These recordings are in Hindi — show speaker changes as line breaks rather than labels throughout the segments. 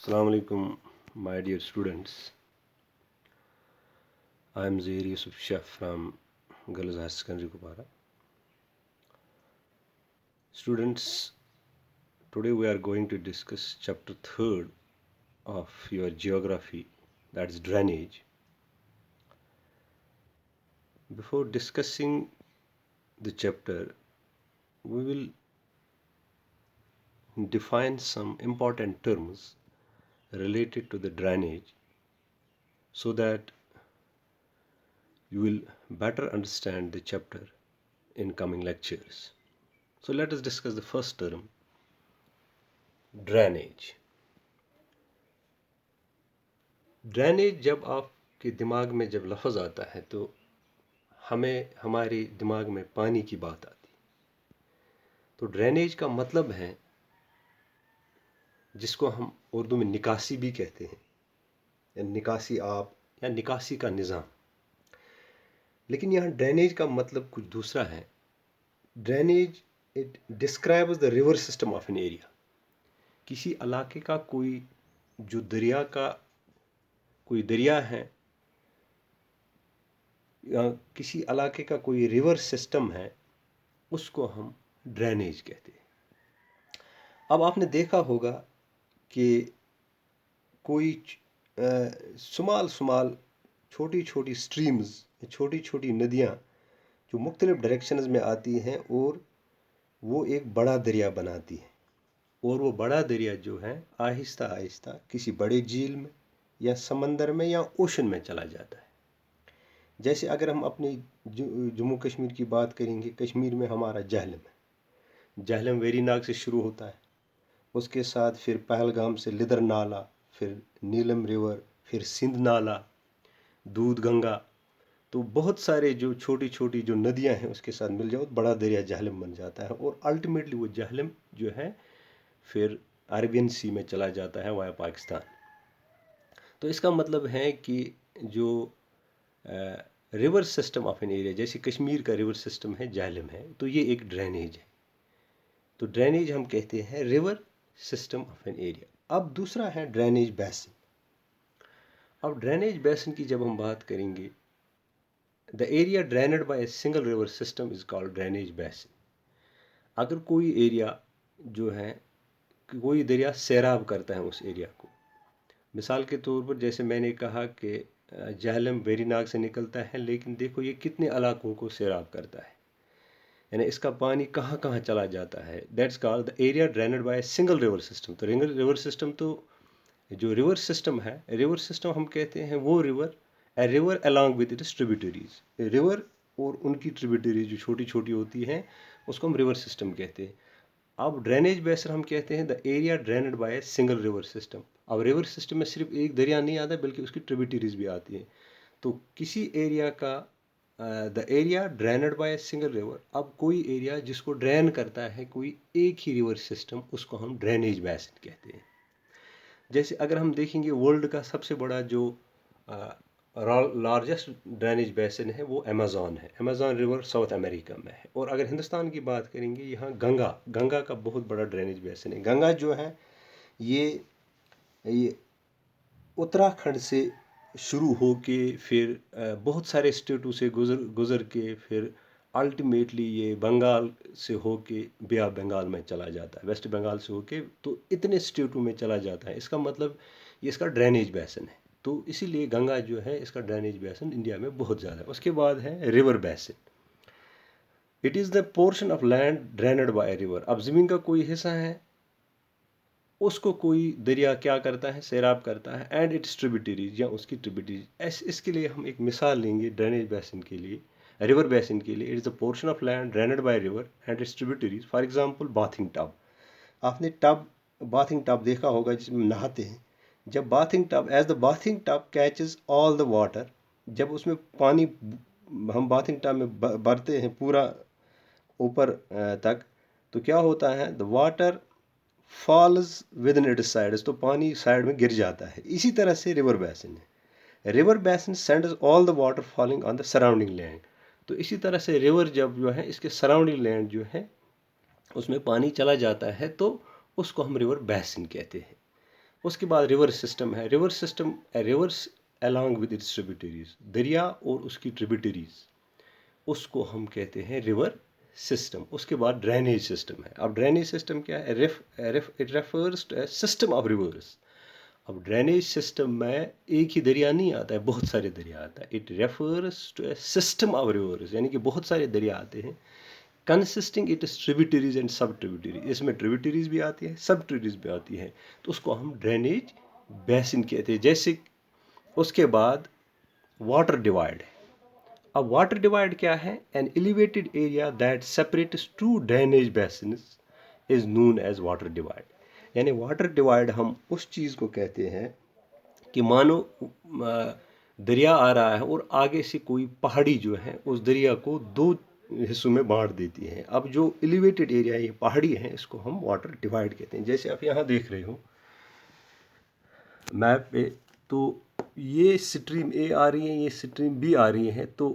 Assalamu alaikum, my dear students. I am Zair Yusuf Chef from Girls High Secondary Kupara. Students, today we are going to discuss chapter 3rd of your geography, that is drainage. Before discussing the chapter, we will define some important terms related to the drainage so that you will better understand the chapter in coming lectures. So let us discuss the first term, drainage. Drainage जब आपके दिमाग में जब लफ्ज़ आता है तो हमें हमारे दिमाग में पानी की बात आती। तो ड्रेनेज का मतलब है जिसको हम उर्दू में निकासी भी कहते हैं, या निकासी आब या निकासी का निज़ाम। लेकिन यहाँ ड्रेनेज का मतलब कुछ दूसरा है। Drainage it describes the river system of an area. किसी इलाके का कोई जो दरिया है या किसी इलाके का कोई रिवर सिस्टम है, उसको हम ड्रेनेज कहते हैं। अब आपने देखा होगा कि कोई स्मॉल छोटी छोटी स्ट्रीम्स, छोटी छोटी नदियाँ जो मुख्तलिफ डायरेक्शंस में आती हैं और वो एक बड़ा दरिया बनाती हैं, और वो बड़ा दरिया जो है आहिस्ता आहिस्ता किसी बड़े झील में या समंदर में या ओशन में चला जाता है। जैसे अगर हम अपनी जम्मू कश्मीर की बात करेंगे, कश्मीर में हमारा जहलम वेरीनाग से शुरू होता है, उसके साथ फिर पहलगाम से लिदर नाला, फिर नीलम रिवर, फिर सिंध नाला, दूध गंगा। तो बहुत सारे जो छोटी छोटी जो नदियां हैं उसके साथ मिल जाओ बड़ा दरिया जहलम बन जाता है, और अल्टीमेटली वो जहलम जो है फिर अरबियन सी में चला जाता है वाया पाकिस्तान। तो इसका मतलब है कि जो river system of an area, जैसे कश्मीर का रिवर सिस्टम है जहलम है, तो ये एक ड्रेनेज है। तो ड्रेनेज हम कहते हैं river system of an area. अब दूसरा है ड्रेनेज बेसिन। अब ड्रेनेज बेसिन की जब हम बात करेंगे, the area drained by a single river system is called drainage basin. अगर कोई एरिया जो है, कोई दरिया सैराब करता है उस एरिया को, मिसाल के तौर पर जैसे मैंने कहा कि जहलम वेरीनाग से निकलता है, लेकिन देखो ये कितने इलाकों को सैराब करता है, यानी इसका पानी कहाँ कहाँ चला जाता है। That's called the area drained by single river system. तो रिवर सिस्टम, तो जो रिवर सिस्टम है, रिवर सिस्टम हम कहते हैं वो river, a river along with its tributaries. River और उनकी ट्रिब्यूटरीज जो छोटी छोटी होती हैं उसको हम रिवर सिस्टम कहते हैं। अब ड्रेनेज बेसिन हम कहते हैं the area drained by a single river system. अब रिवर सिस्टम में सिर्फ एक दरिया नहीं आता बल्कि उसकी ट्रिब्यूटरीज भी आती हैं। तो किसी एरिया का the area drained by a single river, अब कोई एरिया जिसको ड्रेन करता है कोई एक ही रिवर सिस्टम, उसको हम ड्रेनेज बेसिन कहते हैं। जैसे अगर हम देखेंगे वर्ल्ड का सबसे बड़ा जो लार्जेस्ट ड्रेनेज बेसिन है वो अमेज़ॉन है। अमेज़ॉन रिवर साउथ अमेरिका में है। और अगर हिंदुस्तान की बात करेंगे, यहाँ गंगा का बहुत बड़ा ड्रेनेज बेसिन है। गंगा जो है ये उत्तराखंड से शुरू हो के फिर बहुत सारे स्टेटों से गुज़र के फिर अल्टीमेटली ये बंगाल से होके बे ऑफ बंगाल में चला जाता है, वेस्ट बंगाल से होके, तो इतने स्टेटों में चला जाता है। इसका मतलब ये इसका ड्रेनेज बेसिन है। तो इसीलिए गंगा जो है इसका ड्रेनेज बेसिन इंडिया में बहुत ज़्यादा है। उसके बाद है river basin. It is the portion of land drained by river. अब ज़मीन का कोई हिस्सा है, उसको कोई दरिया क्या करता है, सैराब करता है, एंड इट्स ट्रिब्यूटरीज या उसकी ट्रिब्यूटरीज। इसके लिए हम एक मिसाल लेंगे ड्रेनेज बेसिन के लिए, रिवर बेसिन के लिए। It is the portion of land drained by river and its tributaries. For example bathing tub. आपने बाथिंग टब देखा होगा जिसमें नहाते हैं। जब bathing tub, as the bathing tub catches all the water, जब उसमें पानी हम बाथिंग टब में भरते हैं पूरा ऊपर तक, तो क्या होता है, the water falls with in its sides, तो पानी साइड में गिर जाता है। इसी तरह से रिवर बेसिन है। River basin sends all the water falling on the surrounding land. तो इसी तरह से रिवर जब जो है इसके सराउंडिंग लैंड जो है उसमें पानी चला जाता है, तो उसको हम रिवर बेसिन कहते हैं। उसके बाद रिवर सिस्टम है। River system reverse along with its tributaries, दरिया और उसकी ट्रिब्यूटरीज, उसको हम कहते हैं रिवर सिस्टम। उसके बाद ड्रेनेज सिस्टम है। अब ड्रेनेज सिस्टम क्या है? It refers to system of rivers. अब ड्रेनेज सिस्टम में एक ही दरिया नहीं आता है, बहुत सारे दरिया आता है। It refers to a system of rivers, यानी कि बहुत सारे दरिया आते हैं, consisting it is tributaries and sub tributaries. इसमें ट्रिब्यूटरीज भी आती है, सब ट्रिब्यूटरीज भी आती है, तो उसको हम ड्रेनेज बेसिन कहते हैं। जैसे उसके बाद वाटर डिवाइड है। अब वाटर डिवाइड क्या है? An elevated area that separates two drainage basins is known as water divide. यानी वाटर डिवाइड हम उस चीज़ को कहते हैं कि मानो दरिया आ रहा है और आगे से कोई पहाड़ी जो है उस दरिया को दो हिस्सों में बांट देती है। अब जो एलिवेटेड एरिया है, ये पहाड़ी है, इसको हम वाटर डिवाइड कहते हैं। जैसे आप यहाँ देख रहे हो मैप पे, तो ये स्ट्रीम ए आ रही है, ये स्ट्रीम बी आ रही है। तो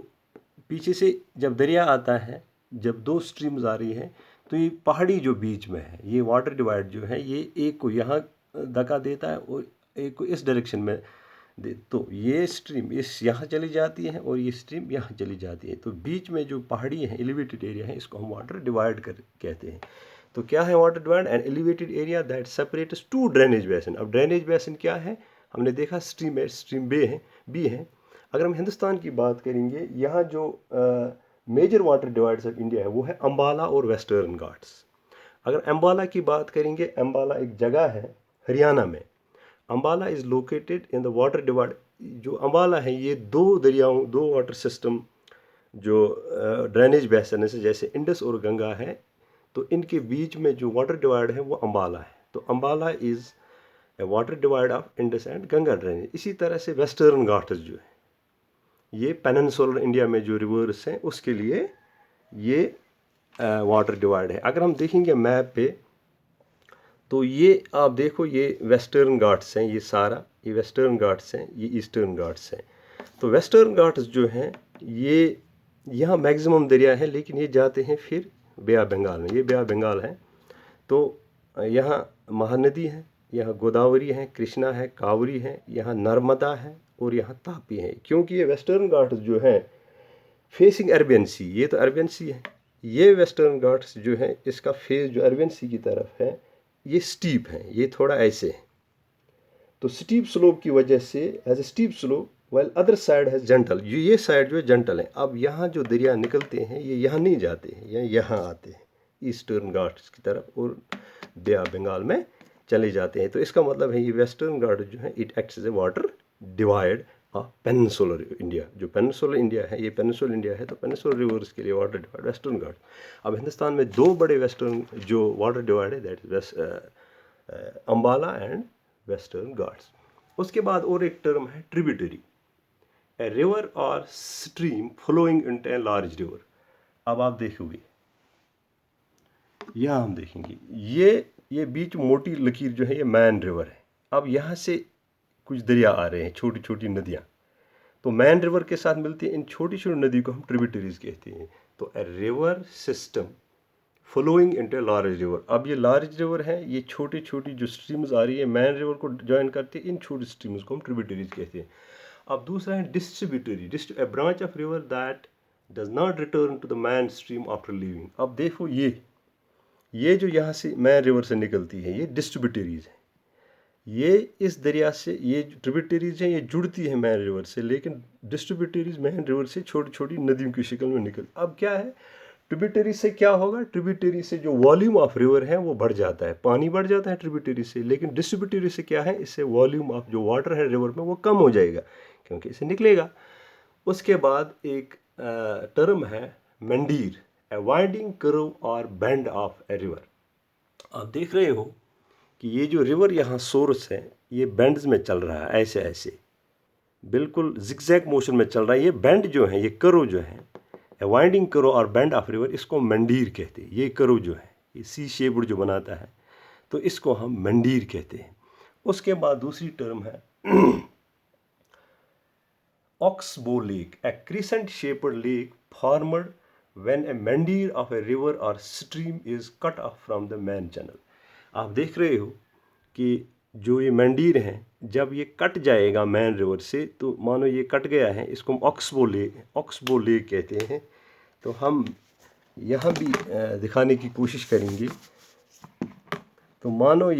पीछे से जब दरिया आता है, जब दो स्ट्रीम्स आ रही है, तो ये पहाड़ी जो बीच में है, ये वाटर डिवाइड जो है, ये एक को यहाँ धक्का देता है और एक को इस डायरेक्शन में दे। तो ये स्ट्रीम इस यहाँ चली जाती है और ये स्ट्रीम यहाँ चली जाती है। तो बीच में जो पहाड़ी है, एलिवेटेड एरिया है, इसको हम वाटर डिवाइड कहते हैं। तो क्या है water divide? And elevated area that separates two drainage basin. अब ड्रेनेज बेसिन क्या है? हमने देखा स्ट्रीम है, स्ट्रीम बी है। अगर हम हिंदुस्तान की बात करेंगे, यहाँ जो major water divides of India है वो है अम्बाला और वेस्टर्न घाट्स। अगर अम्बाला की बात करेंगे, अम्बाला एक जगह है हरियाणा में। Ambala is located in the water divide. जो अम्बाला है, ये दो दरियाओं, दो वाटर सिस्टम जो ड्रेनेज बेसिन है, जैसे इंडस और गंगा है, तो इनके बीच में जो वाटर डिवाइड है वो अम्बाला है। तो Ambala is a water divide of Indus and Ganga drainage. इसी तरह से वेस्टर्न घाट्स जो है, ये पेनिनसुलर इंडिया में जो रिवर्स हैं उसके लिए ये वाटर डिवाइड है। अगर हम देखेंगे मैप पे, तो ये आप देखो, ये वेस्टर्न घाट्स हैं, ये सारा ये वेस्टर्न घाट्स हैं, ये ईस्टर्न घाट्स हैं। तो वेस्टर्न घाट्स जो हैं, ये यहाँ मैक्सिमम दरिया है, लेकिन ये जाते हैं फिर बे ऑफ बंगाल में। ये बे ऑफ बंगाल है। तो यहाँ महानदी है, यहाँ गोदावरी है, कृष्णा है, कावरी है, यहाँ नर्मदा है और यहाँ तापी है। क्योंकि ये वेस्टर्न घाट्स जो है फेसिंग अरबियन सी, ये तो अरबियन सी है, ये वेस्टर्न घाट्स जो है इसका फेस जो अरबियन सी की तरफ है, ये स्टीप है, ये थोड़ा ऐसे है। तो स्टीप स्लोप की वजह से as a steep slope, well other side है जेंटल। ये साइड जो है जेंटल है। अब यहाँ जो दरिया निकलते हैं, ये यहाँ नहीं जाते हैं, यहाँ आते हैं ईस्टर्न घाट्स की तरफ और बे ऑफ बंगाल में चले जाते हैं। तो इसका मतलब है ये वेस्टर्न घाट जो है it acts as a water divide of peninsular India. जो पेनिनसुलर इंडिया है, ये पेनिनसुलर इंडिया है, तो पेनिनसुलर रिवर्स के लिए वाटर डिवाइड वेस्टर्न घाट। अब हिंदुस्तान में दो बड़े वेस्टर्न जो वाटर डिवाइड है, that is Ambala and western Ghats. उसके बाद और एक टर्म है ट्रिब्यूटरी, ए रिवर और stream flowing into a large river. अब आप देखोगे, यहाँ हम देखेंगे, ये बीच मोटी लकीर जो है, ये मैन रिवर है। अब यहाँ से कुछ दरिया आ रहे हैं, छोटी छोटी नदियाँ, तो मैन रिवर के साथ मिलती हैं। इन छोटी छोटी नदी को हम ट्रिब्यूटरीज कहते हैं। तो a river system flowing into large river. अब ये लार्ज रिवर है, ये छोटी छोटी जो स्ट्रीम्स आ रही है मैन रिवर को ज्वाइन करती है, इन छोटी स्ट्रीम्स को हम ट्रिब्यूटरीज कहते हैं। अब दूसरा है distributary, a branch of river that does not return to the main stream after leaving. अब देखो, ये जो यहाँ से मैन रिवर से निकलती है, ये डिस्ट्रीब्यूटरीज है। ये इस दरिया से, ये ट्रिब्यूटरीज हैं, ये जुड़ती है मैन रिवर से, लेकिन डिस्ट्रीब्यूटरीज मैन रिवर से छोटी छोटी नदियों की शक्ल में निकल। अब क्या है, ट्रिब्यूटरी से क्या होगा? ट्रिब्यूटरी से जो वॉल्यूम ऑफ रिवर है वो बढ़ जाता है, पानी बढ़ जाता है ट्रिब्यूटरी से। लेकिन डिस्ट्रीब्यूटरी से क्या है, इससे वॉल्यूम ऑफ जो वाटर है रिवर में वो कम हो जाएगा, क्योंकि इसे निकलेगा। उसके बाद एक टर्म है मंडीर, ए वाइंडिंग कर्व और बेंड ऑफ ए रिवर। आप देख रहे हो कि ये जो रिवर यहाँ सोर्स है, ये बेंड्स में चल रहा है, ऐसे ऐसे बिल्कुल जिगजैग मोशन में चल रहा है। ये बेंड जो है, ये कर्व जो है, वाइंडिंग करो और बेंड ऑफ रिवर, इसको मंडीर कहते हैं। ये करो जो है, ये सी शेप्ड जो बनाता है, तो इसको हम मंडीर कहते हैं। उसके बाद दूसरी टर्म है oxbow lake, A crescent shaped lake formed when ए मंडीर ऑफ ए रिवर और stream is cut off from the main channel. आप देख रहे हो कि जो ये मंडीर हैं, जब ये कट जाएगा मैन रिवर से, तो मानो ये कट गया है, इसको हम ऑक्सबो लेक कहते हैं। तो हम यहाँ भी दिखाने की कोशिश करेंगे। तो मानो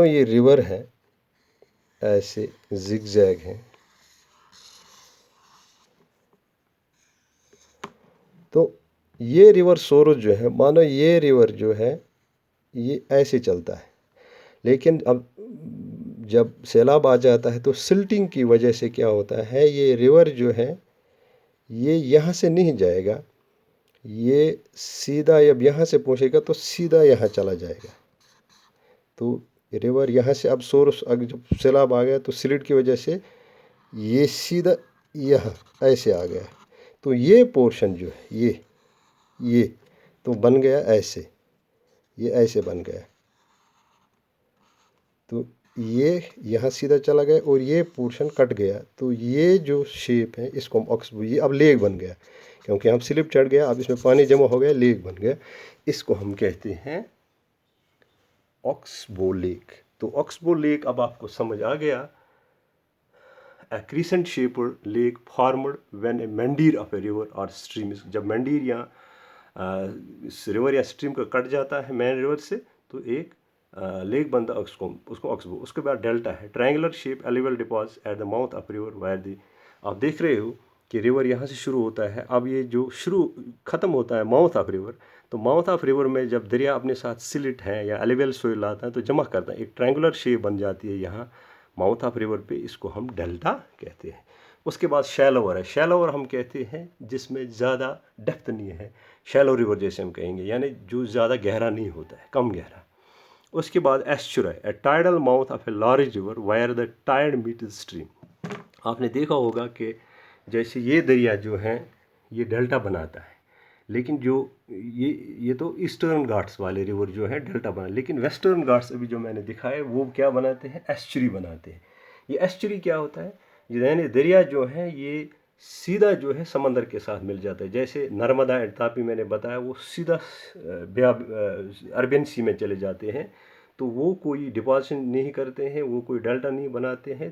ये रिवर है, ऐसे जिगजैग है। तो ये रिवर सोरस जो है, मानो ये रिवर जो है ये ऐसे चलता है, लेकिन अब जब सैलाब आ जाता है तो सिल्टिंग की वजह से क्या होता है, ये रिवर जो है ये यहाँ से नहीं जाएगा, ये सीधा अब यहाँ से पहुँचेगा तो सीधा यहाँ चला जाएगा। तो रिवर यहाँ से अब सोर्स, अगर जब सैलाब आ गया तो स्लिट की वजह से ये सीधा यहाँ ऐसे आ गया। तो ये पोर्शन जो है ये तो बन गया ऐसे, ये ऐसे बन गया। तो ये यहाँ सीधा चला गया और ये पोर्शन कट गया। तो ये जो शेप है इसको हम ऑक्सबो, ये अब लेक बन गया, क्योंकि हम स्लिप चढ़ गया, अब इसमें पानी जमा हो गया, लेक बन गया। इसको हम कहते हैं ऑक्सबो लेक। तो ऑक्सबो लेक अब आपको समझ आ गया। A crescent shaped lake formed when a mandir of a river or stream, जब मंडीर या इस रिवर या स्ट्रीम का कट जाता है मेन रिवर से, तो एक लेक बनता है, उसको ऑक्सबो। उसके बाद डेल्टा है, triangular shape alluvial deposit at the mouth of river where the. आप देख रहे हो कि रिवर यहाँ से शुरू होता है, अब ये जो ख़त्म होता है माउथ ऑफ रिवर। तो माउथ ऑफ रिवर में जब दरिया अपने साथ सिलिट है या एलुवियल सोइल लाता है तो जमा करता है, एक ट्रायंगुलर शेप बन जाती है यहाँ माउथ ऑफ रिवर पे, इसको हम डेल्टा कहते हैं। उसके बाद शैलोवर है, शैलोवर हम कहते हैं जिसमें ज़्यादा डेप्थ नहीं है, शैलो रिवर जैसे हम कहेंगे, यानी जो ज़्यादा गहरा नहीं होता है, कम गहरा। उसके बाद एस्चुरा है, a tidal mouth of a large river where the tide meet stream. आपने देखा होगा कि जैसे ये दरिया जो है ये डेल्टा बनाता है, लेकिन जो ये तो ईस्टर्न घाट्स वाले रिवर जो है डेल्टा बना, लेकिन वेस्टर्न घाट्स अभी जो मैंने दिखाए वो क्या बनाते हैं, एस्चुरी बनाते हैं। ये एस्चुरी क्या होता है, यानी दरिया जो है ये सीधा जो है समंदर के साथ मिल जाता है। जैसे नर्मदा एंड तापी मैंने बताया, वो सीधा अरबियन सी में चले जाते हैं, तो वो कोई डिपॉजिशन नहीं करते हैं, वो कोई डेल्टा नहीं बनाते हैं।